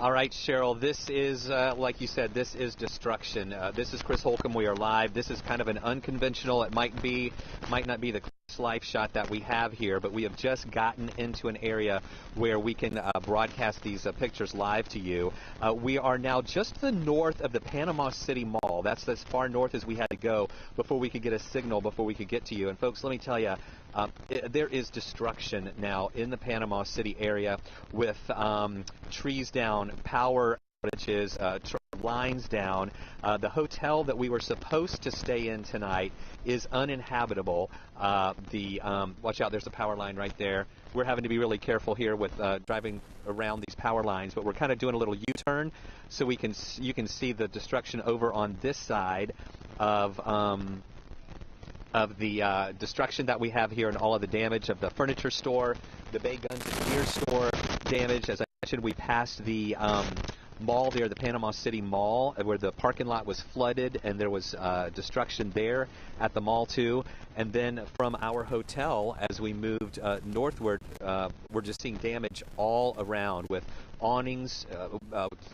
All right, Cheryl, this is, like you said, this is destruction. This is Chris Holcomb. We are live. This is kind of an unconventional, it might not be the live shot that we have here, but we have just gotten into an area where we can broadcast these pictures live to you. We are now just to the north of the Panama City Mall. That's as far north as we had to go before we could get a signal, before we could get to you. And folks, let me tell you, there is destruction now in the Panama City area with trees down, power outages, lines down. The hotel that we were supposed to stay in tonight is uninhabitable. Watch out, there's a power line right there. We're having to be really careful here with driving around these power lines, but we're kind of doing a little U-turn so you can see the destruction over on this side of the destruction that we have here and all of the damage of the furniture store, the Bay Guns and Gear store damage. As I mentioned, we passed the mall there, the Panama City Mall, where the parking lot was flooded and there was destruction there at the mall too. And then from our hotel, as we moved northward, we're just seeing damage all around with awnings,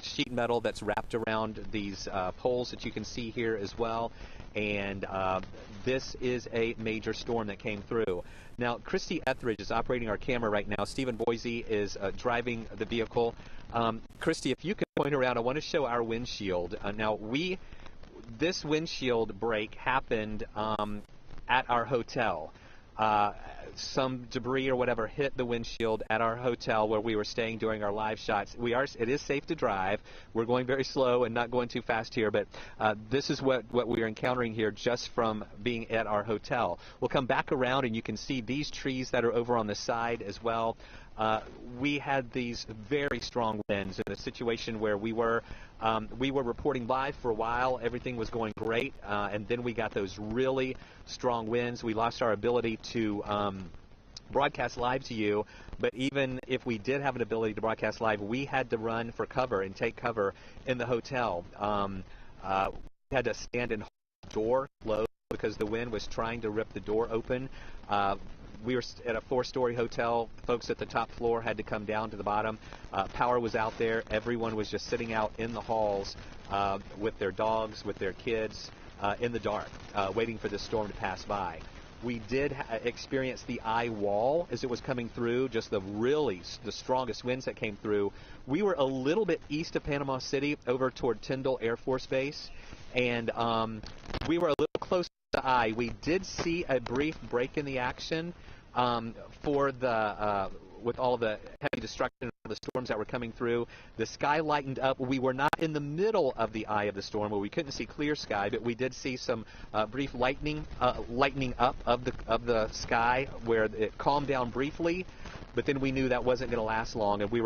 sheet metal that's wrapped around these poles that you can see here as well. And this is a major storm that came through. Now, Christy Etheridge is operating our camera right now. Stephen Boise is driving the vehicle. Christy, if you can point around, I want to show our windshield. This windshield break happened at our hotel. Some debris or whatever hit the windshield at our hotel where we were staying during our live shots. It is safe to drive. We're going very slow and not going too fast here, but this is what we are encountering here just from being at our hotel. We'll come back around and you can see these trees that are over on the side as well. We had these very strong winds in a situation where we were reporting live for a while. Everything was going great, and then we got those really strong winds. We lost our ability to broadcast live to you, but even if we did have an ability to broadcast live, we had to run for cover and take cover in the hotel. We had to stand and hold the door closed because the wind was trying to rip the door open. We were at a 4-story hotel. Folks at the top floor had to come down to the bottom. Power was out there. Everyone was just sitting out in the halls with their dogs, with their kids, in the dark, waiting for this storm to pass by. We did experience the eye wall as it was coming through, just the strongest winds that came through. We were a little bit east of Panama City, over toward Tyndall Air Force Base, and we were a little close to the eye. We did see a brief break in the action with all the heavy destruction and the storms that were coming through. The sky lightened up. We were not in the middle of the eye of the storm where we couldn't see clear sky, but we did see some brief lightning up of the sky where it calmed down briefly, but then we knew that wasn't going to last long, and we were